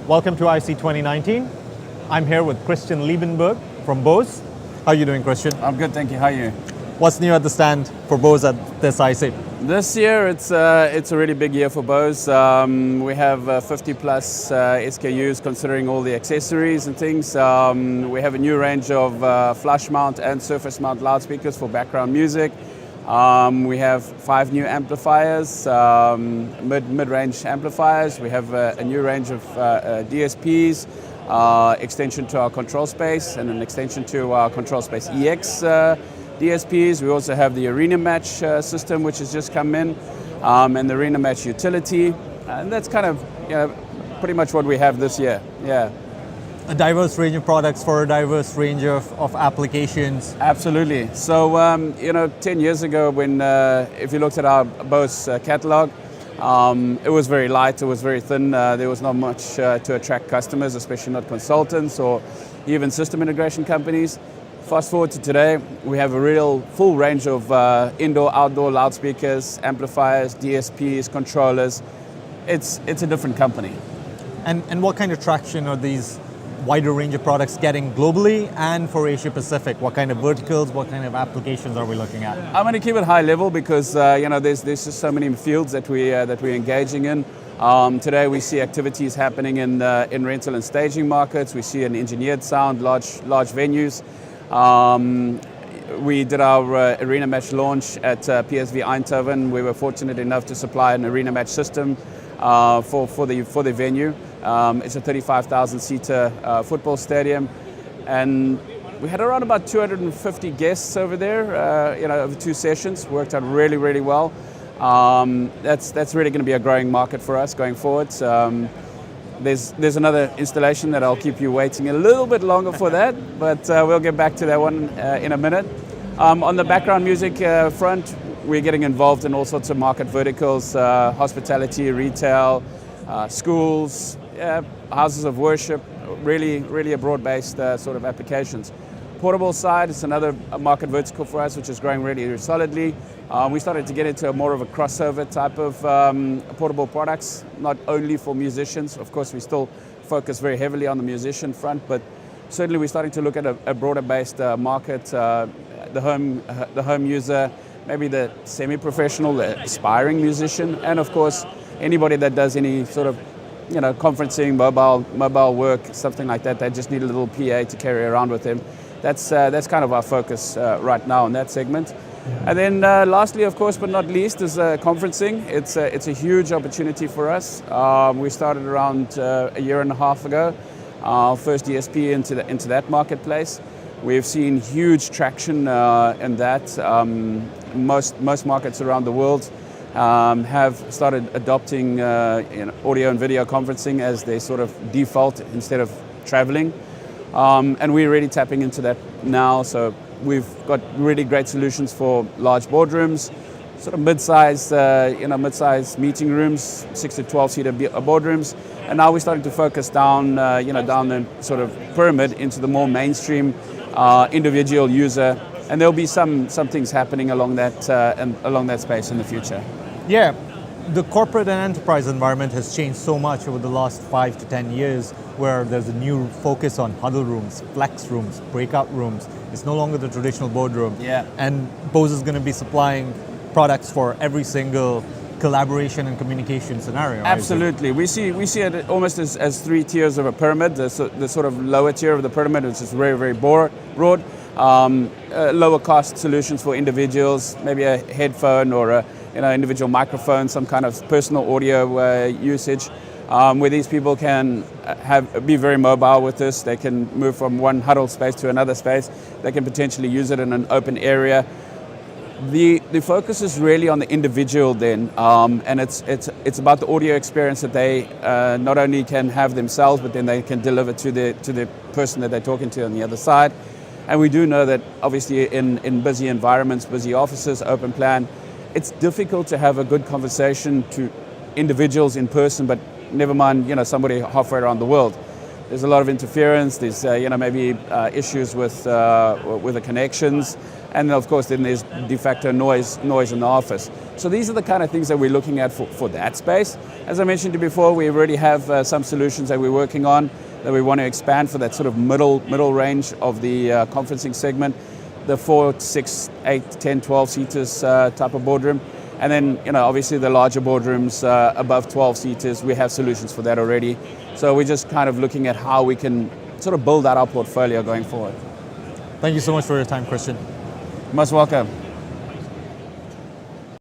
Welcome to IC 2019. I'm here with Christian Liebenberg from Bose. How are you doing, Christian? I'm good, thank you. How are you? What's new at the stand for Bose at this IC? This year, it's a really big year for Bose. We have 50 plus SKUs considering all the accessories and things. We have a new range of flush mount and surface mount loudspeakers for background music. We have 5 new amplifiers, mid-range amplifiers. We have a new range of DSPs, extension to our control space, and an extension to our control space EX DSPs. We also have the Arena Match system, which has just come in, and the Arena Match utility. And that's kind of pretty much what we have this year. Yeah. A diverse range of products for a diverse range of applications. Absolutely. So, 10 years ago, when if you looked at our Bose catalog, it was very light, it was very thin. There was not much to attract customers, especially not consultants or even system integration companies. Fast forward to today, we have a real full range of indoor, outdoor loudspeakers, amplifiers, DSPs, controllers. It's a different company. And what kind of traction are these wider range of products getting globally and for Asia Pacific? What kind of verticals, what kind of applications are we looking at? I'm going to keep it high level because there's just so many fields that we're engaging in. Today we see activities happening in rental and staging markets. We see an engineered sound, large venues. We did our Arena Match launch at PSV Eindhoven. We were fortunate enough to supply an Arena Match system for the venue. It's a 35,000-seater football stadium, and we had around about 250 guests over there. Over 2 sessions, worked out really, really well. That's really going to be a growing market for us going forward. There's another installation that I'll keep you waiting a little bit longer for that, but we'll get back to that one in a minute. On the background music front, we're getting involved in all sorts of market verticals, hospitality, retail, schools, houses of worship, really a broad-based sort of applications. Portable side is another market vertical for us, which is growing really solidly. We started to get into more of a crossover type of portable products, not only for musicians. Of course, we still focus very heavily on the musician front, but certainly we're starting to look at a broader-based market, the home user, maybe the semi-professional, the aspiring musician, and of course, anybody that does any sort of conferencing, mobile work, something like that. They just need a little PA to carry around with them. That's kind of our focus right now in that segment. And then lastly, of course, but not least, is conferencing. It's a huge opportunity for us. We started around a year and a half ago, our first DSP into that marketplace. We've seen huge traction in that. Most markets around the world have started adopting audio and video conferencing as their sort of default instead of traveling. And we're really tapping into that now. So we've got really great solutions for large boardrooms, sort of mid-size meeting rooms, 6 to 12-seater boardrooms. And now we're starting to focus down the sort of pyramid into the more mainstream individual user. And there'll be some things happening along that space in the future. Yeah, the corporate and enterprise environment has changed so much over the last 5 to 10 years, where there's a new focus on huddle rooms, flex rooms, breakout rooms. It's no longer the traditional boardroom. Yeah. And Bose is going to be supplying products for every single collaboration and communication scenario. Absolutely. We see it almost as 3 tiers of a pyramid. The sort of lower tier of the pyramid, which is very, very broad. Lower cost solutions for individuals, maybe a headphone or a individual microphone, some kind of personal audio usage, where these people can be very mobile with this. They can move from one huddle space to another space. They can potentially use it in an open area. The focus is really on the individual then, and it's about the audio experience that they not only can have themselves, but then they can deliver to the person that they're talking to on the other side. And we do know that obviously in busy environments, busy offices, open plan, it's difficult to have a good conversation to individuals in person, but never mind, somebody halfway around the world. There's a lot of interference. There's, maybe issues with the connections, and of course, then there's de facto noise in the office. So these are the kind of things that we're looking at for that space. As I mentioned to you before, we already have some solutions that we're working on that we want to expand for that sort of middle range of the conferencing segment, the 4, 6, 8, 10, 12 seaters type of boardroom. And then, obviously the larger boardrooms above 12 seaters, we have solutions for that already. So we're just kind of looking at how we can sort of build out our portfolio going forward. Thank you so much for your time, Christian. Most welcome.